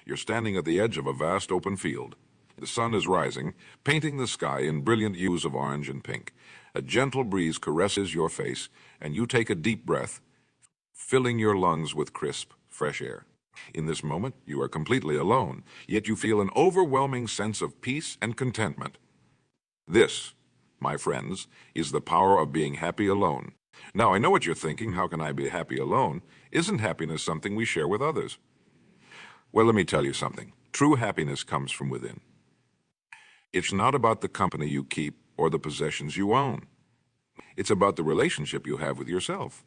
You're standing at the edge of a vast open field. The sun is rising, painting the sky in brilliant hues of orange and pink. A gentle breeze caresses your face, and you take a deep breath, filling your lungs with crisp, fresh air. In this moment, you are completely alone, yet you feel an overwhelming sense of peace and contentment. This, my friends, is the power of being happy alone. Now, I know what you're thinking. How can I be happy alone? Isn't happiness something we share with others? Well, let me tell you something. True happiness comes from within. It's not about the company you keep or the possessions you own. It's about the relationship you have with yourself.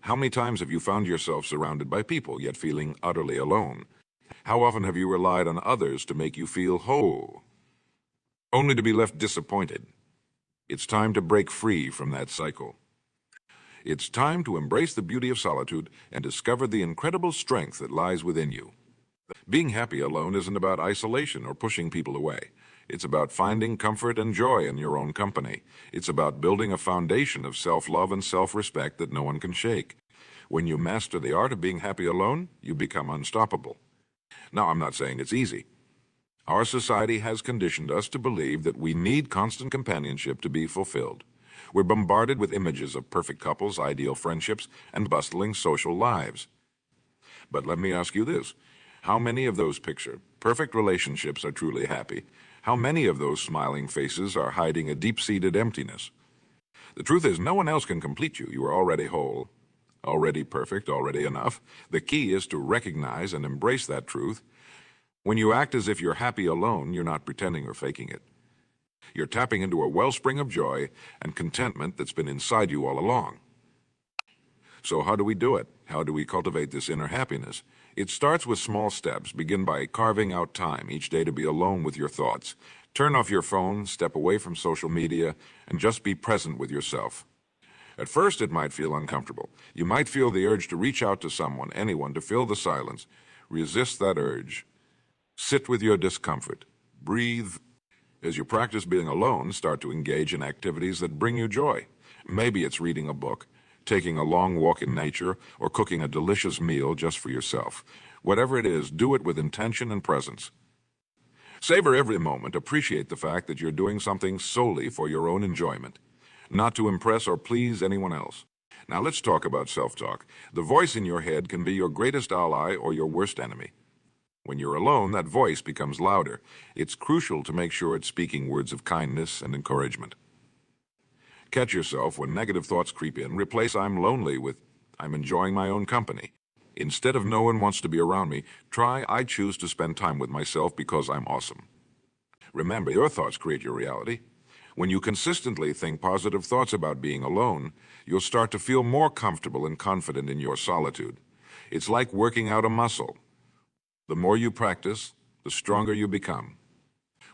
How many times have you found yourself surrounded by people, yet feeling utterly alone? How often have you relied on others to make you feel whole, only to be left disappointed? It's time to break free from that cycle. It's time to embrace the beauty of solitude and discover the incredible strength that lies within you. Being happy alone isn't about isolation or pushing people away. It's about finding comfort and joy in your own company. It's about building a foundation of self-love and self-respect that no one can shake. When you master the art of being happy alone, you become unstoppable. Now, I'm not saying it's easy. Our society has conditioned us to believe that we need constant companionship to be fulfilled. We're bombarded with images of perfect couples, ideal friendships, and bustling social lives. But let me ask you this. How many of those perfect relationships are truly happy? How many of those smiling faces are hiding a deep-seated emptiness? The truth is, no one else can complete you. You are already whole, already perfect, already enough. The key is to recognize and embrace that truth. When you act as if you're happy alone, you're not pretending or faking it. You're tapping into a wellspring of joy and contentment that's been inside you all along. So how do we do it? How do we cultivate this inner happiness? It starts with small steps. Begin by carving out time each day to be alone with your thoughts. Turn off your phone, step away from social media, and just be present with yourself. At first, it might feel uncomfortable. You might feel the urge to reach out to someone, anyone, to fill the silence. Resist that urge. Sit with your discomfort. Breathe. As you practice being alone, start to engage in activities that bring you joy. Maybe it's reading a book, taking a long walk in nature, or cooking a delicious meal just for yourself. Whatever it is, do it with intention and presence. Savor every moment. Appreciate the fact that you're doing something solely for your own enjoyment, not to impress or please anyone else. Now let's talk about self-talk. The voice in your head can be your greatest ally or your worst enemy. When you're alone, that voice becomes louder. It's crucial to make sure it's speaking words of kindness and encouragement. Catch yourself when negative thoughts creep in. Replace "I'm lonely" with "I'm enjoying my own company." Instead of "no one wants to be around me," try "I choose to spend time with myself because I'm awesome." Remember, your thoughts create your reality. When you consistently think positive thoughts about being alone, you'll start to feel more comfortable and confident in your solitude. It's like working out a muscle. The more you practice, the stronger you become.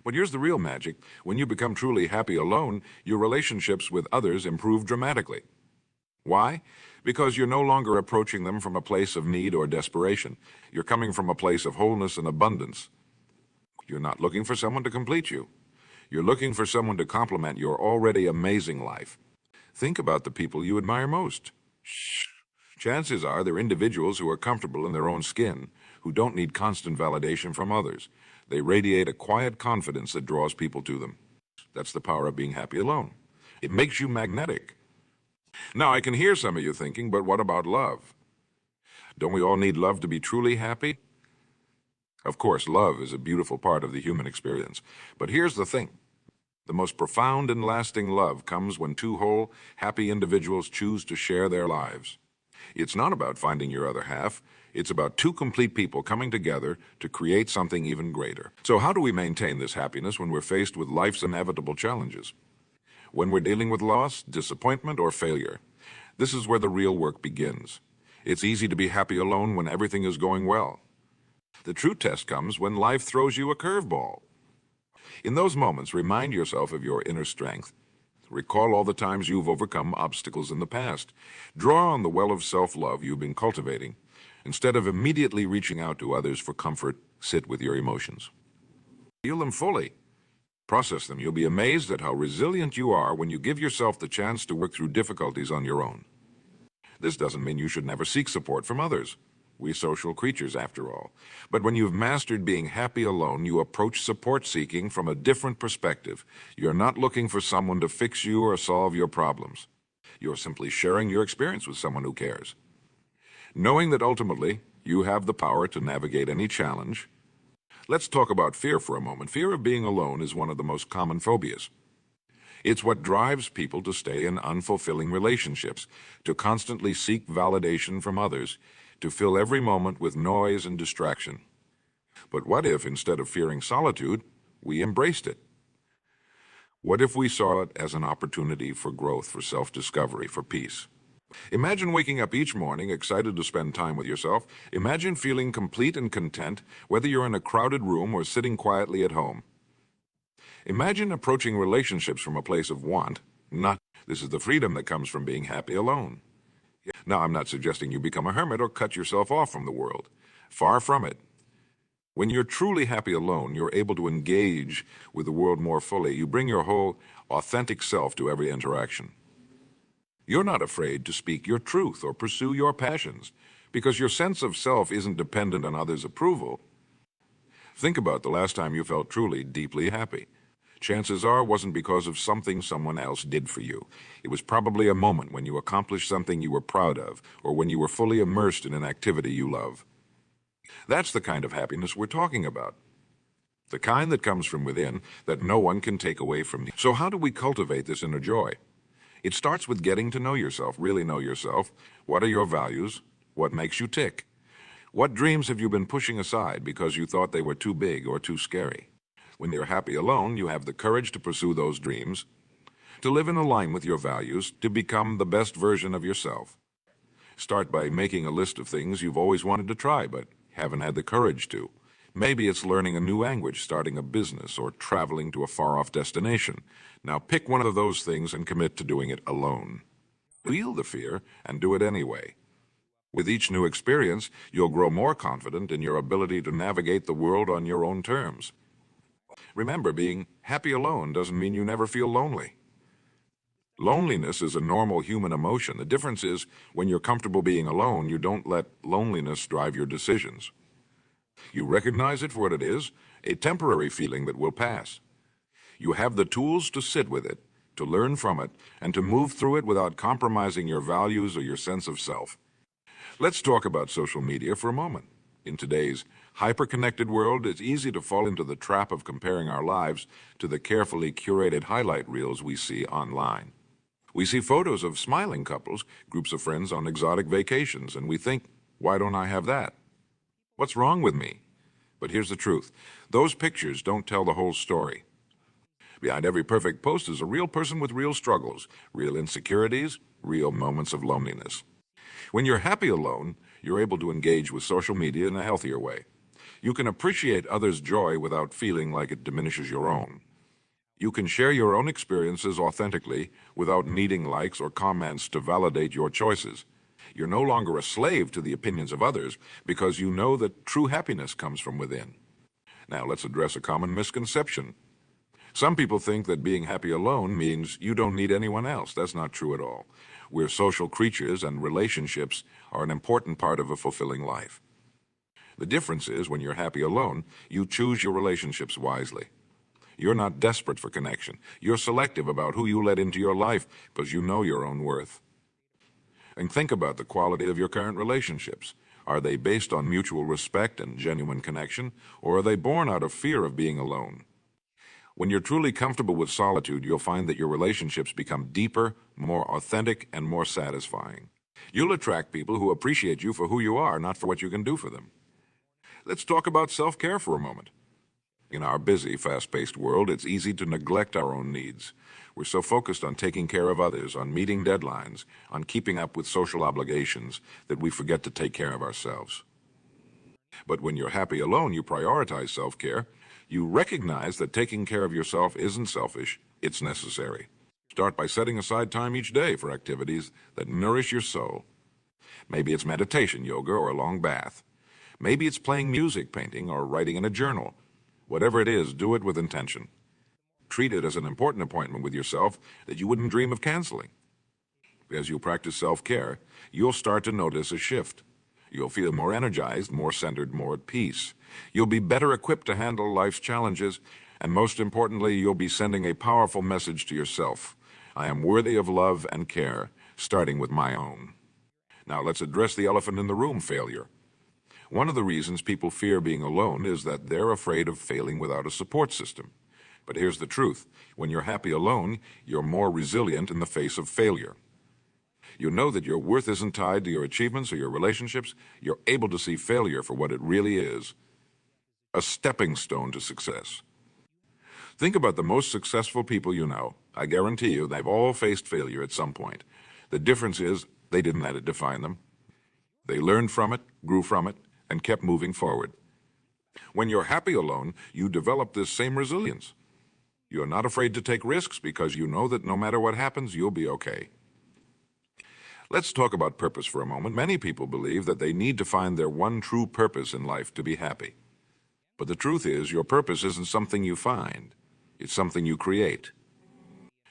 But here's the real magic. When you become truly happy alone, your relationships with others improve dramatically. Why? Because you're no longer approaching them from a place of need or desperation. You're coming from a place of wholeness and abundance. You're not looking for someone to complete you. You're looking for someone to complement your already amazing life. Think about the people you admire most. Chances are they're individuals who are comfortable in their own skin, who don't need constant validation from others. They radiate a quiet confidence that draws people to them. That's the power of being happy alone. It makes you magnetic. Now, I can hear some of you thinking, but what about love? Don't we all need love to be truly happy? Of course, love is a beautiful part of the human experience. But here's the thing. The most profound and lasting love comes when two whole, happy individuals choose to share their lives. It's not about finding your other half. It's about two complete people coming together to create something even greater. So how do we maintain this happiness when we're faced with life's inevitable challenges? When we're dealing with loss, disappointment, or failure? This is where the real work begins. It's easy to be happy alone when everything is going well. The true test comes when life throws you a curveball. In those moments, remind yourself of your inner strength. Recall all the times you've overcome obstacles in the past. Draw on the well of self-love you've been cultivating. Instead of immediately reaching out to others for comfort, sit with your emotions. Feel them fully. Process them. You'll be amazed at how resilient you are when you give yourself the chance to work through difficulties on your own. This doesn't mean you should never seek support from others. We social creatures, after all. But when you've mastered being happy alone, you approach support seeking from a different perspective. You're not looking for someone to fix you or solve your problems. You're simply sharing your experience with someone who cares. Knowing that ultimately you have the power to navigate any challenge. Let's talk about fear for a moment. Fear of being alone is one of the most common phobias. It's what drives people to stay in unfulfilling relationships, to constantly seek validation from others, to fill every moment with noise and distraction. But what if, instead of fearing solitude, we embraced it? What if we saw it as an opportunity for growth, for self-discovery, for peace? Imagine waking up each morning excited to spend time with yourself. Imagine feeling complete and content, whether you're in a crowded room or sitting quietly at home. Imagine approaching relationships from a place of want, not. This is the freedom that comes from being happy alone. Now, I'm not suggesting you become a hermit or cut yourself off from the world. Far from it. When you're truly happy alone, you're able to engage with the world more fully. You bring your whole authentic self to every interaction. You're not afraid to speak your truth or pursue your passions because your sense of self isn't dependent on others' approval. Think about the last time you felt truly, deeply happy. Chances are it wasn't because of something someone else did for you. It was probably a moment when you accomplished something you were proud of, or when you were fully immersed in an activity you love. That's the kind of happiness we're talking about. The kind that comes from within, that no one can take away from you. So how do we cultivate this inner joy? It starts with getting to know yourself, really know yourself. What are your values? What makes you tick? What dreams have you been pushing aside because you thought they were too big or too scary? When you're happy alone, you have the courage to pursue those dreams, to live in line with your values, to become the best version of yourself. Start by making a list of things you've always wanted to try but haven't had the courage to. Maybe it's learning a new language, starting a business, or traveling to a far-off destination. Now pick one of those things and commit to doing it alone. Feel the fear and do it anyway. With each new experience, you'll grow more confident in your ability to navigate the world on your own terms. Remember, being happy alone doesn't mean you never feel lonely. Loneliness is a normal human emotion. The difference is, when you're comfortable being alone, you don't let loneliness drive your decisions. You recognize it for what it is, a temporary feeling that will pass. You have the tools to sit with it, to learn from it, and to move through it without compromising your values or your sense of self. Let's talk about social media for a moment. In today's hyper-connected world, it's easy to fall into the trap of comparing our lives to the carefully curated highlight reels we see online. We see photos of smiling couples, groups of friends on exotic vacations, and we think, why don't I have that? What's wrong with me? But here's the truth. Those pictures don't tell the whole story. Behind every perfect post is a real person with real struggles, real insecurities, real moments of loneliness. When you're happy alone, you're able to engage with social media in a healthier way. You can appreciate others' joy without feeling like it diminishes your own. You can share your own experiences authentically without needing likes or comments to validate your choices. You're no longer a slave to the opinions of others because you know that true happiness comes from within. Now let's address a common misconception. Some people think that being happy alone means you don't need anyone else. That's not true at all. We're social creatures, and relationships are an important part of a fulfilling life. The difference is, when you're happy alone, you choose your relationships wisely. You're not desperate for connection. You're selective about who you let into your life because you know your own worth. And think about the quality of your current relationships. Are they based on mutual respect and genuine connection, or are they born out of fear of being alone? When you're truly comfortable with solitude, you'll find that your relationships become deeper, more authentic, and more satisfying. You'll attract people who appreciate you for who you are, not for what you can do for them. Let's talk about self-care for a moment. In our busy, fast-paced world, it's easy to neglect our own needs. We're so focused on taking care of others, on meeting deadlines, on keeping up with social obligations, that we forget to take care of ourselves. But when you're happy alone, you prioritize self-care. You recognize that taking care of yourself isn't selfish, it's necessary. Start by setting aside time each day for activities that nourish your soul. Maybe it's meditation, yoga, or a long bath. Maybe it's playing music, painting, or writing in a journal. Whatever it is, do it with intention. Treat it as an important appointment with yourself that you wouldn't dream of canceling. As you practice self-care, you'll start to notice a shift. You'll feel more energized, more centered, more at peace. You'll be better equipped to handle life's challenges, and most importantly, you'll be sending a powerful message to yourself. I am worthy of love and care, starting with my own. Now let's address the elephant in the room, failure. One of the reasons people fear being alone is that they're afraid of failing without a support system. But here's the truth. When you're happy alone, you're more resilient in the face of failure. You know that your worth isn't tied to your achievements or your relationships. You're able to see failure for what it really is, a stepping stone to success. Think about the most successful people you know. I guarantee you they've all faced failure at some point. The difference is they didn't let it define them. They learned from it, grew from it, and kept moving forward. When you're happy alone, you develop this same resilience. You're not afraid to take risks because you know that no matter what happens, you'll be okay. Let's talk about purpose for a moment. Many people believe that they need to find their one true purpose in life to be happy. But the truth is, your purpose isn't something you find. It's something you create.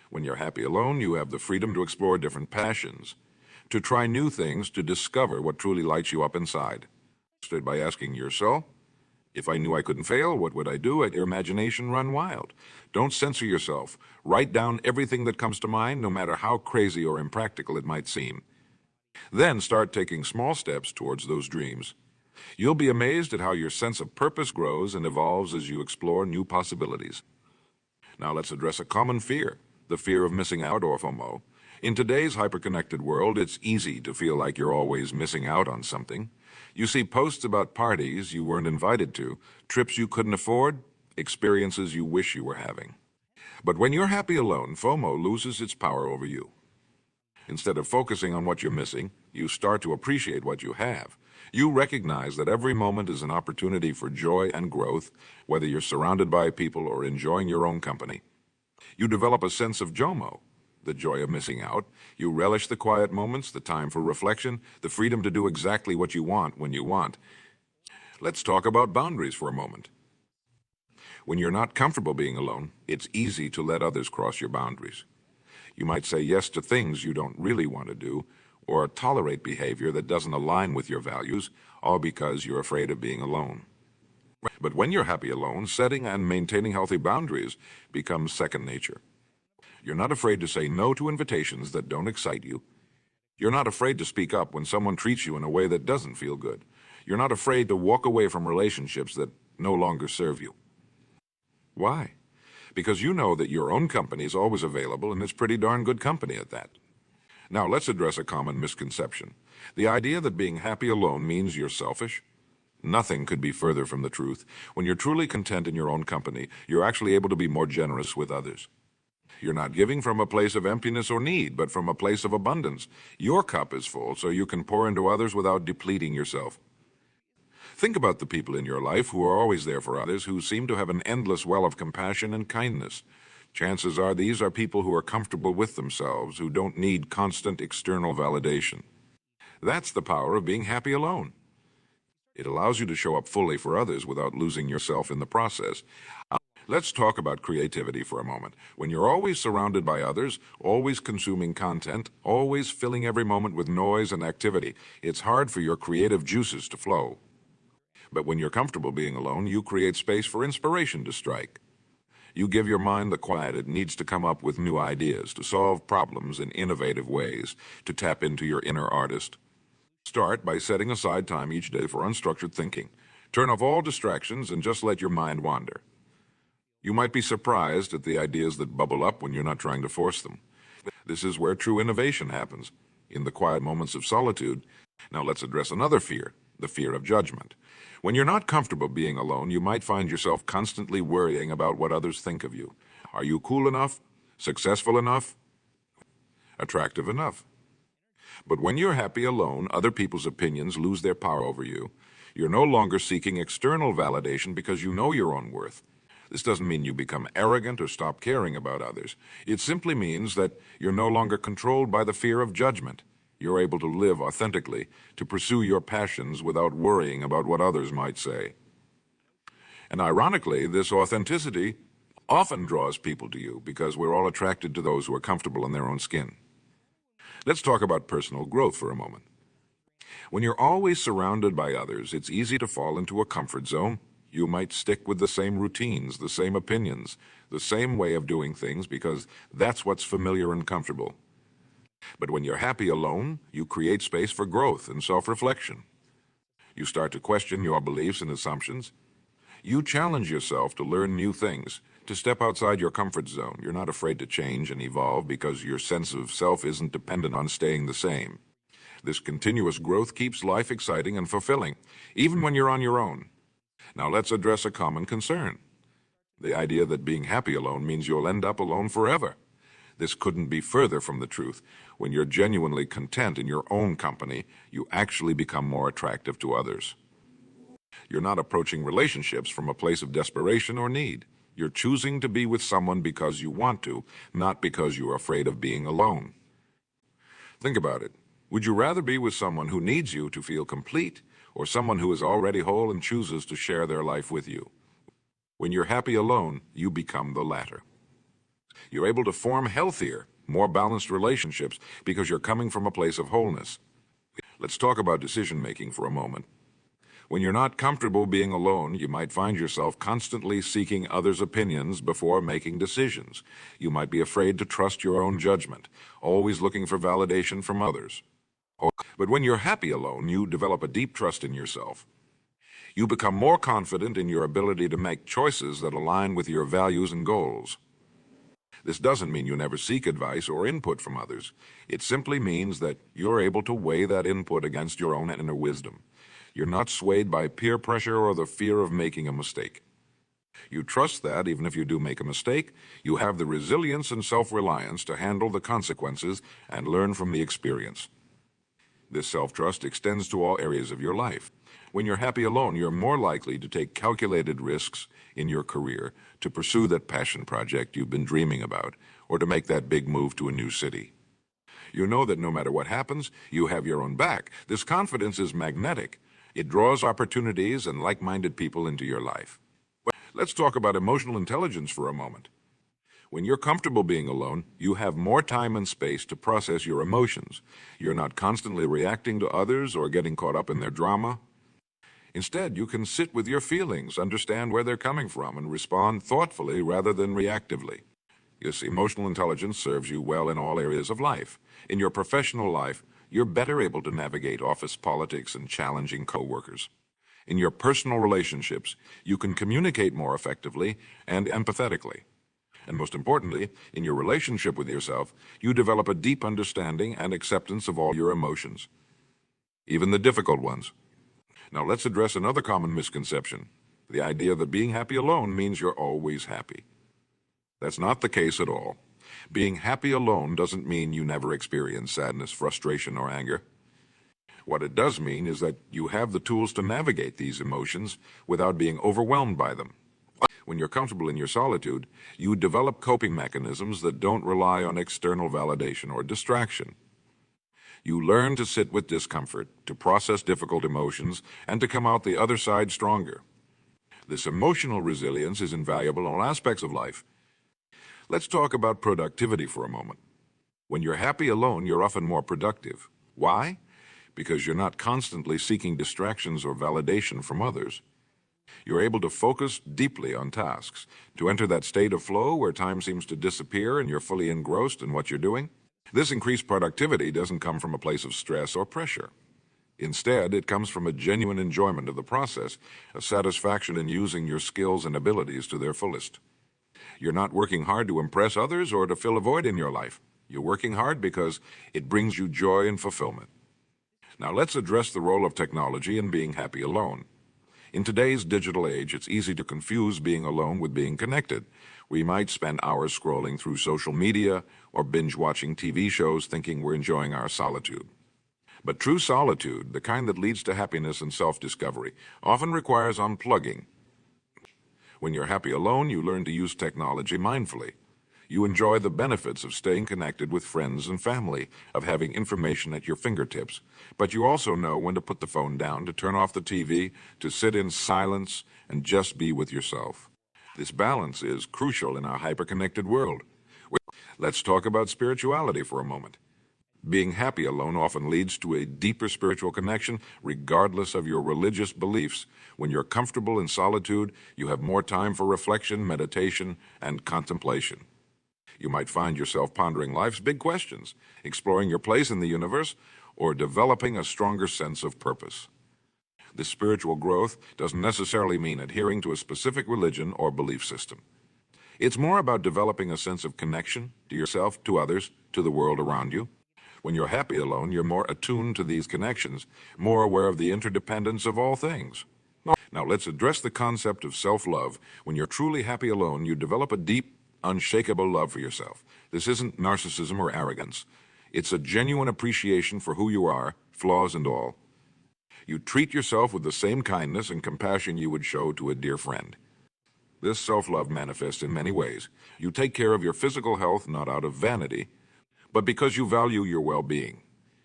When you're happy alone, you have the freedom to explore different passions, to try new things, to discover what truly lights you up inside. Start by asking yourself, if I knew I couldn't fail, what would I do? Let your imagination run wild. Don't censor yourself. Write down everything that comes to mind, no matter how crazy or impractical it might seem. Then start taking small steps towards those dreams. You'll be amazed at how your sense of purpose grows and evolves as you explore new possibilities. Now let's address a common fear, the fear of missing out, or FOMO. In today's hyper-connected world, it's easy to feel like you're always missing out on something. You see posts about parties you weren't invited to, trips you couldn't afford, experiences you wish you were having. But when you're happy alone, FOMO loses its power over you. Instead of focusing on what you're missing, you start to appreciate what you have. You recognize that every moment is an opportunity for joy and growth, whether you're surrounded by people or enjoying your own company. You develop a sense of JOMO, the joy of missing out. You relish the quiet moments, the time for reflection, the freedom to do exactly what you want when you want. Let's talk about boundaries for a moment. When you're not comfortable being alone, it's easy to let others cross your boundaries. You might say yes to things you don't really want to do, or tolerate behavior that doesn't align with your values, all because you're afraid of being alone. But when you're happy alone, setting and maintaining healthy boundaries becomes second nature. You're not afraid to say no to invitations that don't excite you. You're not afraid to speak up when someone treats you in a way that doesn't feel good. You're not afraid to walk away from relationships that no longer serve you. Why? Because you know that your own company is always available, and it's pretty darn good company at that. Now let's address a common misconception. The idea that being happy alone means you're selfish. Nothing could be further from the truth. When you're truly content in your own company, you're actually able to be more generous with others. You're not giving from a place of emptiness or need, but from a place of abundance. Your cup is full, so you can pour into others without depleting yourself. Think about the people in your life who are always there for others, who seem to have an endless well of compassion and kindness. Chances are these are people who are comfortable with themselves, who don't need constant external validation. That's the power of being happy alone. It allows you to show up fully for others without losing yourself in the process. Let's talk about creativity for a moment. When you're always surrounded by others, always consuming content, always filling every moment with noise and activity, it's hard for your creative juices to flow. But when you're comfortable being alone, you create space for inspiration to strike. You give your mind the quiet it needs to come up with new ideas, to solve problems in innovative ways, to tap into your inner artist. Start by setting aside time each day for unstructured thinking. Turn off all distractions and just let your mind wander. You might be surprised at the ideas that bubble up when you're not trying to force them. This is where true innovation happens, in the quiet moments of solitude. Now let's address another fear, the fear of judgment. When you're not comfortable being alone, you might find yourself constantly worrying about what others think of you. Are you cool enough? Successful enough? Attractive enough? But when you're happy alone, other people's opinions lose their power over you. You're no longer seeking external validation because you know your own worth. This doesn't mean you become arrogant or stop caring about others. It simply means that you're no longer controlled by the fear of judgment. You're able to live authentically, to pursue your passions without worrying about what others might say. And ironically, this authenticity often draws people to you because we're all attracted to those who are comfortable in their own skin. Let's talk about personal growth for a moment. When you're always surrounded by others, it's easy to fall into a comfort zone. You might stick with the same routines, the same opinions, the same way of doing things because that's what's familiar and comfortable. But when you're happy alone, you create space for growth and self-reflection. You start to question your beliefs and assumptions. You challenge yourself to learn new things, to step outside your comfort zone. You're not afraid to change and evolve because your sense of self isn't dependent on staying the same. This continuous growth keeps life exciting and fulfilling, even when you're on your own. Now let's address a common concern. The idea that being happy alone means you'll end up alone forever. This couldn't be further from the truth. When you're genuinely content in your own company, you actually become more attractive to others. You're not approaching relationships from a place of desperation or need. You're choosing to be with someone because you want to, not because you're afraid of being alone. Think about it. Would you rather be with someone who needs you to feel complete, or someone who is already whole and chooses to share their life with you? When you're happy alone, you become the latter. You're able to form healthier, more balanced relationships because you're coming from a place of wholeness. Let's talk about decision-making for a moment. When you're not comfortable being alone, you might find yourself constantly seeking others' opinions before making decisions. You might be afraid to trust your own judgment, always looking for validation from others. But when you're happy alone, you develop a deep trust in yourself. You become more confident in your ability to make choices that align with your values and goals. This doesn't mean you never seek advice or input from others. It simply means that you're able to weigh that input against your own inner wisdom. You're not swayed by peer pressure or the fear of making a mistake. You trust that, even if you do make a mistake, you have the resilience and self-reliance to handle the consequences and learn from the experience. This self-trust extends to all areas of your life. When you're happy alone, you're more likely to take calculated risks in your career, to pursue that passion project you've been dreaming about, or to make that big move to a new city. You know that no matter what happens, you have your own back. This confidence is magnetic. It draws opportunities and like-minded people into your life. Let's talk about emotional intelligence for a moment. When you're comfortable being alone, you have more time and space to process your emotions. You're not constantly reacting to others or getting caught up in their drama. Instead, you can sit with your feelings, understand where they're coming from, and respond thoughtfully rather than reactively. Yes, emotional intelligence serves you well in all areas of life. In your professional life, you're better able to navigate office politics and challenging coworkers. In your personal relationships, you can communicate more effectively and empathetically. And most importantly, in your relationship with yourself, you develop a deep understanding and acceptance of all your emotions, even the difficult ones. Now let's address another common misconception, the idea that being happy alone means you're always happy. That's not the case at all. Being happy alone doesn't mean you never experience sadness, frustration, or anger. What it does mean is that you have the tools to navigate these emotions without being overwhelmed by them. When you're comfortable in your solitude, you develop coping mechanisms that don't rely on external validation or distraction. You learn to sit with discomfort, to process difficult emotions, and to come out the other side stronger. This emotional resilience is invaluable in all aspects of life. Let's talk about productivity for a moment. When you're happy alone, you're often more productive. Why? Because you're not constantly seeking distractions or validation from others. You're able to focus deeply on tasks, to enter that state of flow where time seems to disappear and you're fully engrossed in what you're doing. This increased productivity doesn't come from a place of stress or pressure. Instead, it comes from a genuine enjoyment of the process, a satisfaction in using your skills and abilities to their fullest. You're not working hard to impress others or to fill a void in your life. You're working hard because it brings you joy and fulfillment. Now let's address the role of technology in being happy alone. In today's digital age, it's easy to confuse being alone with being connected. We might spend hours scrolling through social media or binge-watching TV shows thinking we're enjoying our solitude. But true solitude, the kind that leads to happiness and self-discovery, often requires unplugging. When you're happy alone, you learn to use technology mindfully. You enjoy the benefits of staying connected with friends and family, of having information at your fingertips. But you also know when to put the phone down, to turn off the TV, to sit in silence and just be with yourself. This balance is crucial in our hyper-connected world. Let's talk about spirituality for a moment. Being happy alone often leads to a deeper spiritual connection, regardless of your religious beliefs. When you're comfortable in solitude, you have more time for reflection, meditation, and contemplation. You might find yourself pondering life's big questions, exploring your place in the universe, or developing a stronger sense of purpose. This spiritual growth doesn't necessarily mean adhering to a specific religion or belief system. It's more about developing a sense of connection to yourself, to others, to the world around you. When you're happy alone, you're more attuned to these connections, more aware of the interdependence of all things. Now, let's address the concept of self-love. When you're truly happy alone, you develop a deep, unshakable love for yourself. This isn't narcissism or arrogance. It's a genuine appreciation for who you are, flaws and all. You treat yourself with the same kindness and compassion you would show to a dear friend. This self-love manifests in many ways. You take care of your physical health not out of vanity, but because you value your well-being.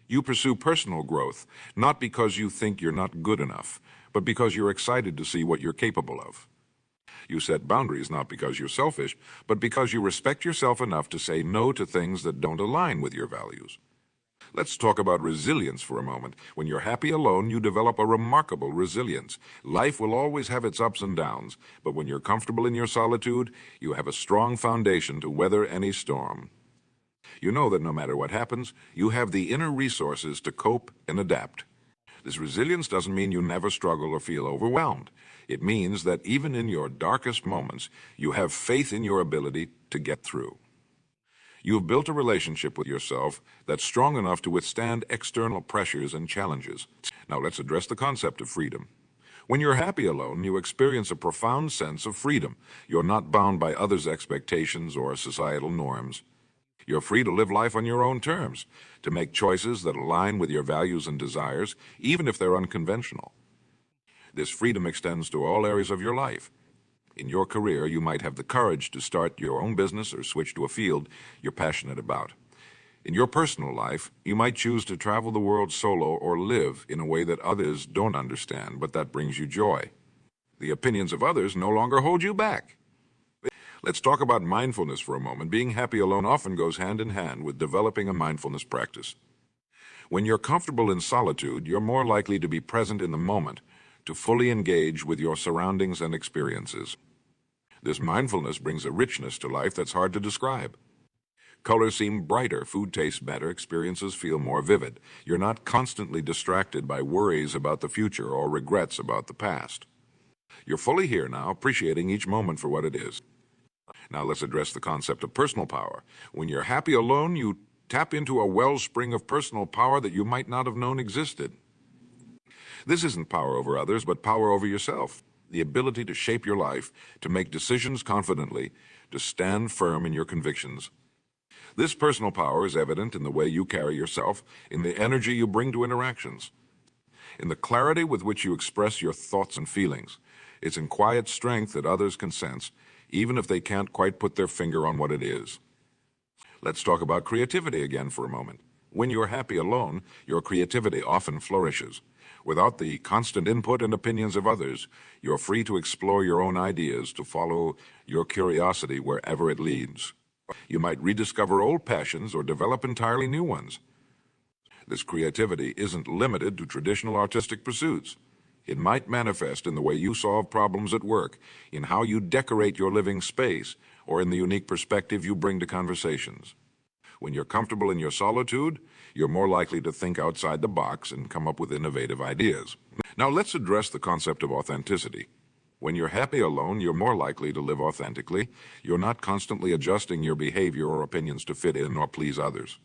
You pursue personal growth, not because you think you're not good enough, but because you're excited to see what you're capable of. You set boundaries not because you're selfish, but because you respect yourself enough to say no to things that don't align with your values. Let's talk about resilience for a moment. When you're happy alone, you develop a remarkable resilience. Life will always have its ups and downs, but when you're comfortable in your solitude, you have a strong foundation to weather any storm. You know that no matter what happens, you have the inner resources to cope and adapt. This resilience doesn't mean you never struggle or feel overwhelmed. It means that even in your darkest moments, you have faith in your ability to get through. You have built a relationship with yourself that's strong enough to withstand external pressures and challenges. Now let's address the concept of freedom. When you're happy alone, you experience a profound sense of freedom. You're not bound by others' expectations or societal norms. You're free to live life on your own terms, to make choices that align with your values and desires, even if they're unconventional. This freedom extends to all areas of your life. In your career, you might have the courage to start your own business or switch to a field you're passionate about. In your personal life, you might choose to travel the world solo or live in a way that others don't understand, but that brings you joy. The opinions of others no longer hold you back. Let's talk about mindfulness for a moment. Being happy alone often goes hand in hand with developing a mindfulness practice. When you're comfortable in solitude, you're more likely to be present in the moment, to fully engage with your surroundings and experiences. This mindfulness brings a richness to life that's hard to describe. Colors seem brighter, food tastes better, experiences feel more vivid. You're not constantly distracted by worries about the future or regrets about the past. You're fully here now, appreciating each moment for what it is. Now let's address the concept of personal power. When you're happy alone, you tap into a wellspring of personal power that you might not have known existed. This isn't power over others, but power over yourself. The ability to shape your life, to make decisions confidently, to stand firm in your convictions. This personal power is evident in the way you carry yourself, in the energy you bring to interactions, in the clarity with which you express your thoughts and feelings. It's in quiet strength that others can sense, even if they can't quite put their finger on what it is. Let's talk about creativity again for a moment. When you're happy alone, your creativity often flourishes. Without the constant input and opinions of others, you're free to explore your own ideas, to follow your curiosity wherever it leads. You might rediscover old passions or develop entirely new ones. This creativity isn't limited to traditional artistic pursuits. It might manifest in the way you solve problems at work, in how you decorate your living space, or in the unique perspective you bring to conversations. When you're comfortable in your solitude, you're more likely to think outside the box and come up with innovative ideas. Now let's address the concept of authenticity. When you're happy alone, you're more likely to live authentically. You're not constantly adjusting your behavior or opinions to fit in or please others.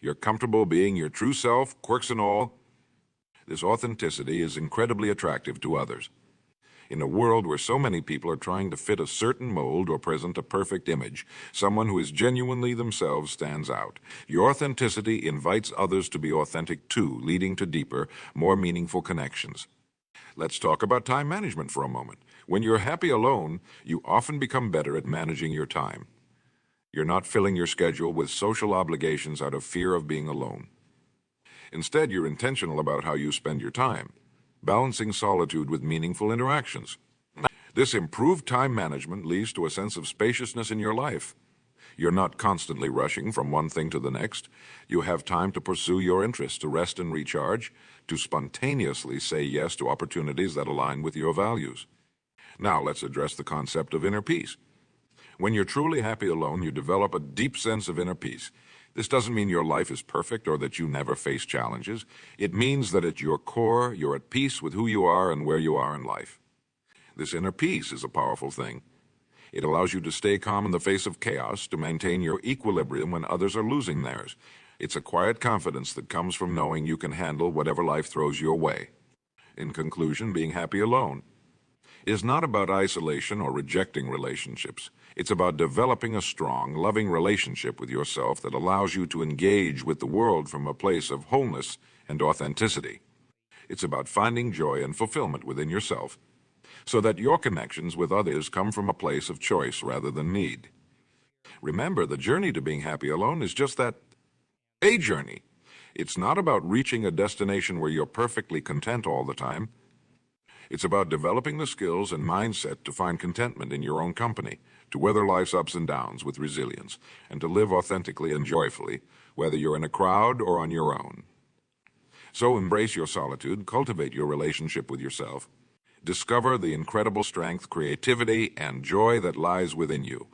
You're comfortable being your true self, quirks and all. This authenticity is incredibly attractive to others. In a world where so many people are trying to fit a certain mold or present a perfect image, someone who is genuinely themselves stands out. Your authenticity invites others to be authentic too, leading to deeper, more meaningful connections. Let's talk about time management for a moment. When you're happy alone, you often become better at managing your time. You're not filling your schedule with social obligations out of fear of being alone. Instead, you're intentional about how you spend your time, balancing solitude with meaningful interactions. This improved time management leads to a sense of spaciousness in your life. You're not constantly rushing from one thing to the next. You have time to pursue your interests, to rest and recharge, to spontaneously say yes to opportunities that align with your values. Now let's address the concept of inner peace. When you're truly happy alone, you develop a deep sense of inner peace. This doesn't mean your life is perfect or that you never face challenges. It means that at your core, you're at peace with who you are and where you are in life. This inner peace is a powerful thing. It allows you to stay calm in the face of chaos, to maintain your equilibrium when others are losing theirs. It's a quiet confidence that comes from knowing you can handle whatever life throws your way. In conclusion, being happy alone is not about isolation or rejecting relationships. It's about developing a strong, loving relationship with yourself that allows you to engage with the world from a place of wholeness and authenticity. It's about finding joy and fulfillment within yourself so that your connections with others come from a place of choice rather than need. Remember, the journey to being happy alone is just that, a journey. It's not about reaching a destination where you're perfectly content all the time. It's about developing the skills and mindset to find contentment in your own company, to weather life's ups and downs with resilience, and to live authentically and joyfully, whether you're in a crowd or on your own. So embrace your solitude, cultivate your relationship with yourself, discover the incredible strength, creativity, and joy that lies within you.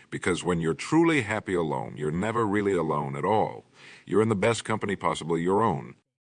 Because when you're truly happy alone, you're never really alone at all. You're in the best company possible, your own.